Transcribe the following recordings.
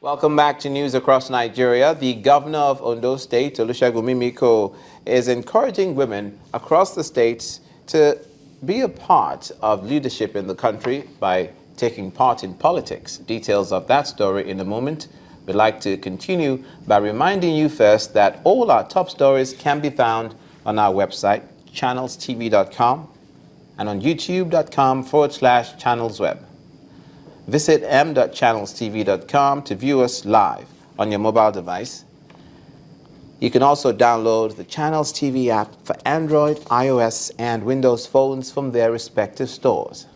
Welcome back to News Across Nigeria. The governor of Ondo State, Olusegun Mimiko, is encouraging women across the state to be a part of leadership in the country by taking part in politics. Details of that story in a moment. We'd like to continue by reminding you first that all our top stories can be found on our website, channelstv.com, and on youtube.com/channelsweb. Visit m.channelstv.com to view us live on your mobile device. You can also download the Channels TV app for Android, iOS, and Windows phones from their respective stores.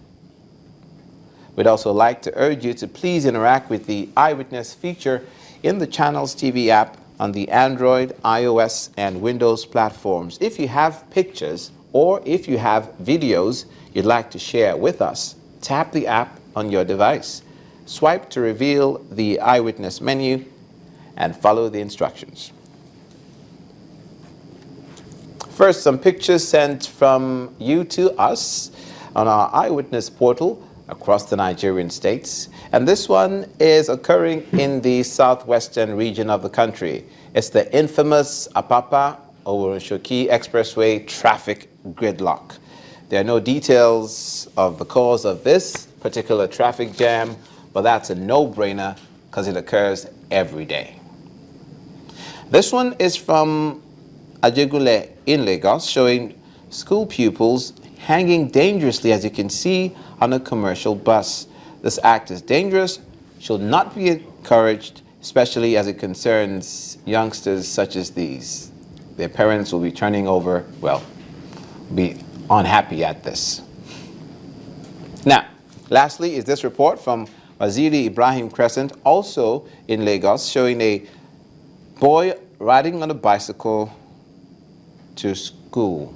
We'd also like to urge you to please interact with the Eyewitness feature in the Channels TV app on the Android, iOS, and Windows platforms. If you have pictures or if you have videos you'd like to share with us, tap the app on your device, swipe to reveal the Eyewitness menu, and follow the instructions. First, some pictures sent from you to us on our Eyewitness portal across the Nigerian states. And this one is occurring in the southwestern region of the country. It's the infamous Apapa-Oworonshoki Expressway traffic gridlock. There are no details of the cause of this particular traffic jam, but that's a no-brainer because it occurs every day. This one is from Ajegule in Lagos, showing school pupils hanging dangerously, as you can see, on a commercial bus. This act is dangerous, should not be encouraged, especially as it concerns youngsters such as these. Their parents will be turning over, well, be unhappy at this. Now, lastly is this report from Waziri Ibrahim Crescent, also in Lagos, showing a boy riding on a bicycle to school.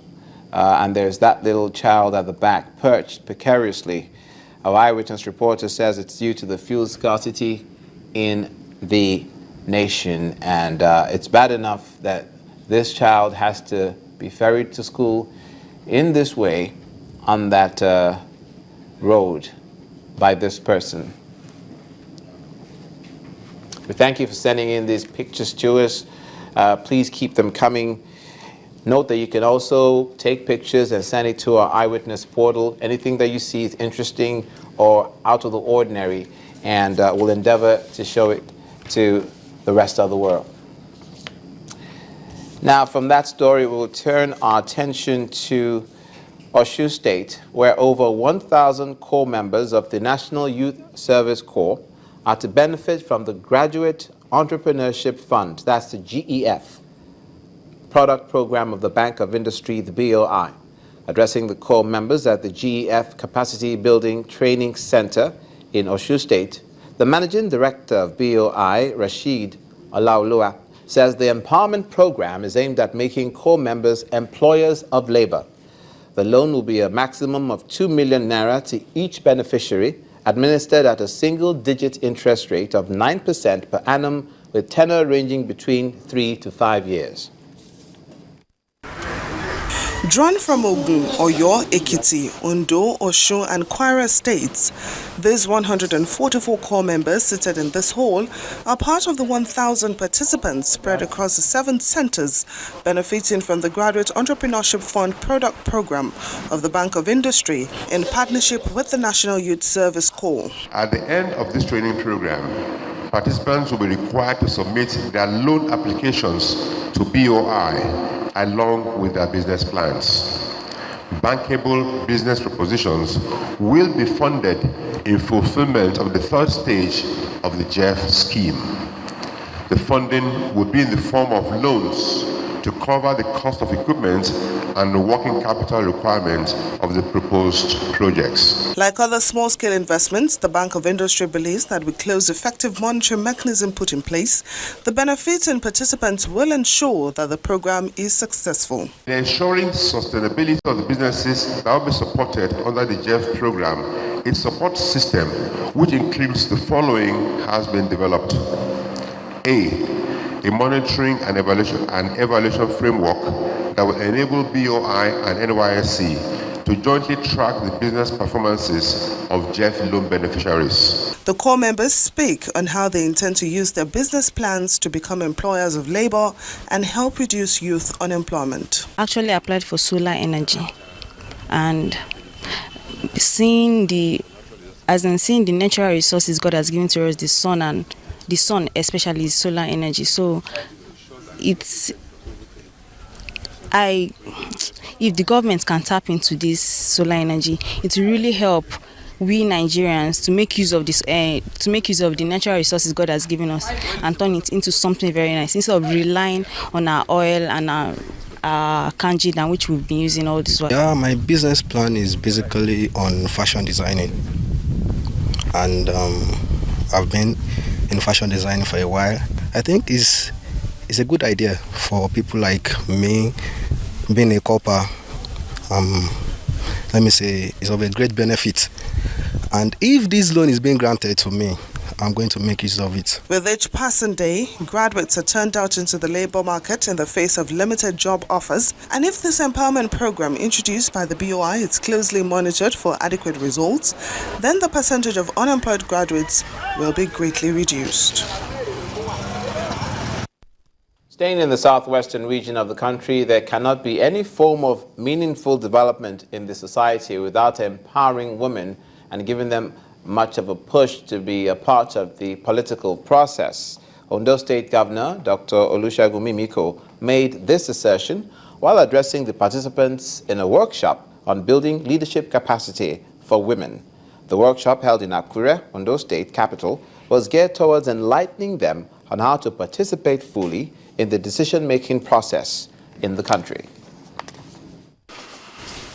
And there's that little child at the back, perched precariously. Our eyewitness reporter says it's due to the fuel scarcity in the nation. And it's bad enough that this child has to be ferried to school in this way on that road by this person. We thank you for sending in these pictures to us. Please keep them coming. Note that you can also take pictures and send it to our Eyewitness portal. Anything that you see is interesting or out of the ordinary, and we'll endeavor to show it to the rest of the world. Now, from that story, we'll turn our attention to Osun State, where over 1,000 corps members of the National Youth Service Corps are to benefit from the Graduate Entrepreneurship Fund, that's the GEF, product program of the Bank of Industry, the BOI. Addressing the corps members at the GEF Capacity Building Training Center in Osun State, the Managing Director of BOI, Rashid Olaoluwa, says the empowerment program is aimed at making corps members employers of labor. The loan will be a maximum of 2 million naira to each beneficiary, administered at a single-digit interest rate of 9% per annum, with tenure ranging between 3 to 5 years. Drawn from Ogun, Oyo, Ekiti, Ondo, Osun, and Kwara states, these 144 corps members seated in this hall are part of the 1,000 participants spread across the 7 centers benefiting from the Graduate Entrepreneurship Fund product program of the Bank of Industry in partnership with the National Youth Service Corps. At the end of this training program, participants will be required to submit their loan applications to BOI along with their business plans. Bankable business propositions will be funded in fulfillment of the 3rd stage of the GEF scheme. The funding will be in the form of loans to cover the cost of equipment and the working capital requirements of the proposed projects. Like other small-scale investments, the Bank of Industry believes that with close effective monitoring mechanism put in place, the benefits and participants will ensure that the program is successful. In ensuring sustainability of the businesses that will be supported under the GEF program, a support system which includes the following has been developed. A monitoring and evaluation framework that will enable BOI and NYSC to jointly track the business performances of JEF loan beneficiaries. The core members speak on how they intend to use their business plans to become employers of labor and help reduce youth unemployment. Actually, I applied for solar energy, and seeing the natural resources God has given to us, the sun, especially solar energy. So if the government can tap into this solar energy, it will really help we Nigerians to make use of this, to make use of the natural resources God has given us and turn it into something very nice instead of relying on our oil and our kanji, than which we've been using all this while. Yeah, my business plan is basically on fashion designing, and I've been in fashion designing for a while. I think it's a good idea for people like me. Being a copper, let me say, is of a great benefit. And if this loan is being granted to me, I'm going to make use of it. With each passing day, graduates are turned out into the labor market in the face of limited job offers. And if this empowerment program introduced by the BOI is closely monitored for adequate results, then the percentage of unemployed graduates will be greatly reduced. Staying in the southwestern region of the country, there cannot be any form of meaningful development in the society without empowering women and giving them much of a push to be a part of the political process. Ondo State Governor Dr. Olusegun Mimiko made this assertion while addressing the participants in a workshop on building leadership capacity for women. The workshop, held in Akure, Ondo State capital, was geared towards enlightening them on how to participate fully in the decision-making process in the country.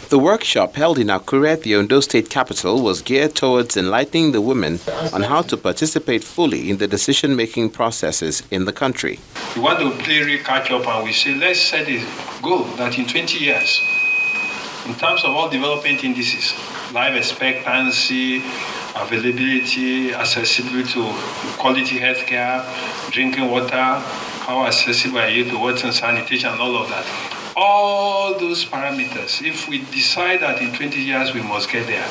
The workshop, held in Akure, the Ondo State capital, was geared towards enlightening the women on how to participate fully in the decision-making processes in the country. We want to play catch up, and we say, let's set a goal that in 20 years, in terms of all development indices, life expectancy, availability, accessibility to quality healthcare, drinking water, how accessible are you to water and sanitation, and all of that. All those parameters, if we decide that in 20 years we must get there,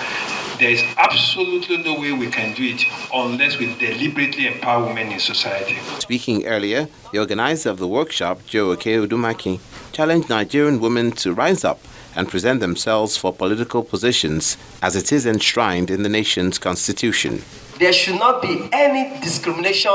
there is absolutely no way we can do it unless we deliberately empower women in society. Speaking earlier, the organizer of the workshop, Joe Oke-Udumaki, challenged Nigerian women to rise up and present themselves for political positions as it is enshrined in the nation's constitution. There should not be any discrimination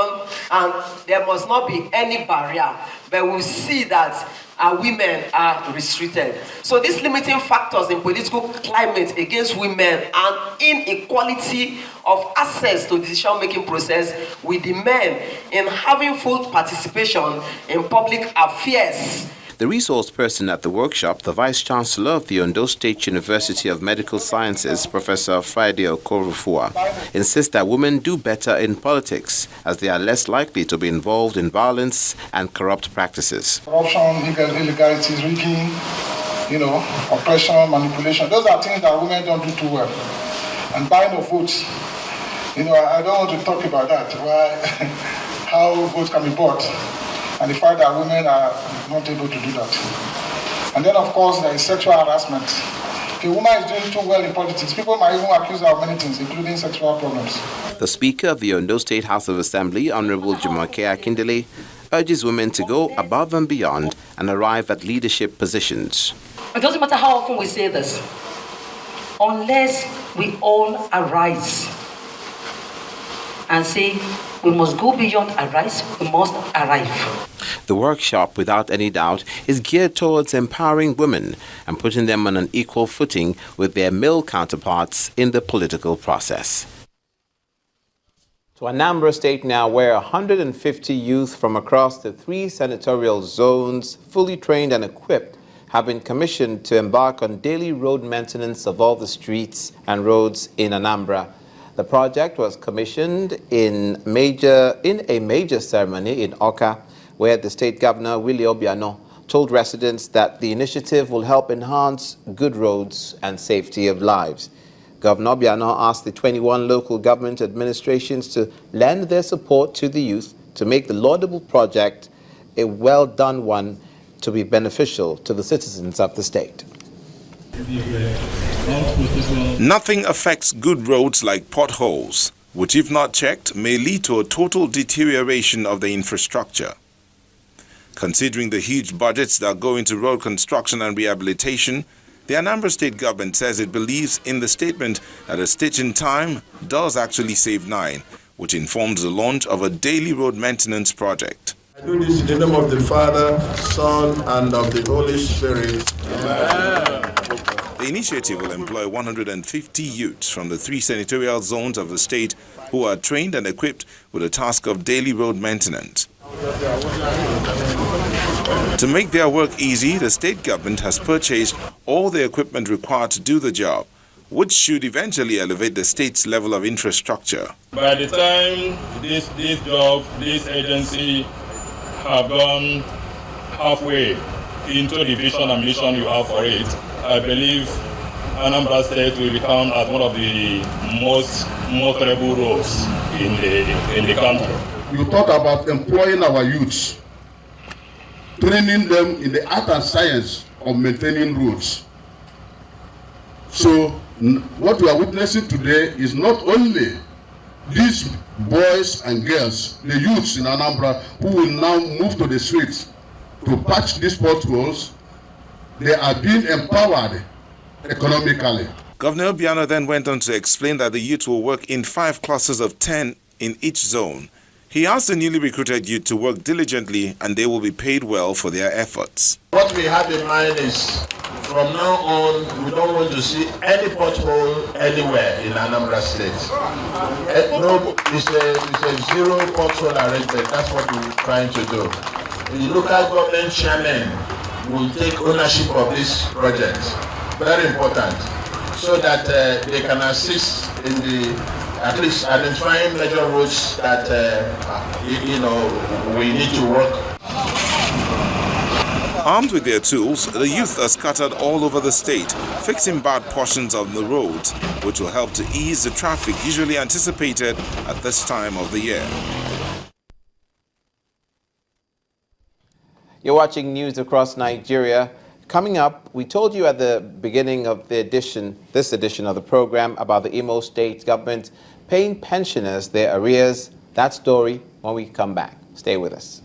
and there must not be any barrier, but we see that our women are restricted. So these limiting factors in political climate against women and inequality of access to the decision-making process, we demand in having full participation in public affairs. The resource person at the workshop, the Vice Chancellor of the Ondo State University of Medical Sciences, Professor Friday Okorufua, insists that women do better in politics as they are less likely to be involved in violence and corrupt practices. Corruption, illegalities, rigging, oppression, manipulation, those are things that women don't do too well. And buying of votes, I don't want to talk about that, how votes can be bought. And the fact that women are not able to do that. And then, of course, there is sexual harassment. If a woman is doing too well in politics, people might even accuse her of many things, including sexual problems. The Speaker of the Ondo State House of Assembly, Honorable Jumoke Akindele, urges women to go above and beyond and arrive at leadership positions. It doesn't matter how often we say this, unless we all arise and say, we must go beyond arise, we must arrive. The workshop, without any doubt, is geared towards empowering women and putting them on an equal footing with their male counterparts in the political process. To Anambra State now, where 150 youth from across the 3 senatorial zones, fully trained and equipped, have been commissioned to embark on daily road maintenance of all the streets and roads in Anambra. The project was commissioned in a major ceremony in Awka, where the state governor, Willie Obiano, told residents that the initiative will help enhance good roads and safety of lives. Governor Obiano asked the 21 local government administrations to lend their support to the youth to make the laudable project a well-done one to be beneficial to the citizens of the state. Nothing affects good roads like potholes, which if not checked may lead to a total deterioration of the infrastructure. Considering the huge budgets that go into road construction and rehabilitation, the Anambra State government says it believes in the statement that a stitch in time does actually save 9, which informs the launch of a daily road maintenance project. I do this in the name of the Father, Son, and of the Holy Spirit. Amen. The initiative will employ 150 youths from the 3 senatorial zones of the state who are trained and equipped with the task of daily road maintenance. To make their work easy, the state government has purchased all the equipment required to do the job, which should eventually elevate the state's level of infrastructure. By the time this agency have gone halfway into the vision and mission you have for it, I believe Anambra State will become as one of the most motorable roads in the country. You talk about employing our youths, training them in the art and science of maintaining roads. So what we are witnessing today is not only these boys and girls, the youths in Anambra, who will now move to the streets to patch these potholes. They are being empowered economically. Governor Obiano then went on to explain that the youth will work in 5 clusters of 10 in each zone. He asked the newly recruited youth to work diligently and they will be paid well for their efforts. What we have in mind is, from now on, we don't want to see any pothole anywhere in Anambra State. No, it's a zero pothole arrangement. That's what we're trying to do. The local government chairman will take ownership of this project. Very important, so that they can assist in at least identifying major roads that we need to work. Armed with their tools, the youth are scattered all over the state, fixing bad portions of the roads, which will help to ease the traffic usually anticipated at this time of the year. You're watching news across Nigeria. Coming up, we told you at the beginning of this edition of the program about the Imo State government paying pensioners their arrears. That story when we come back. Stay with us.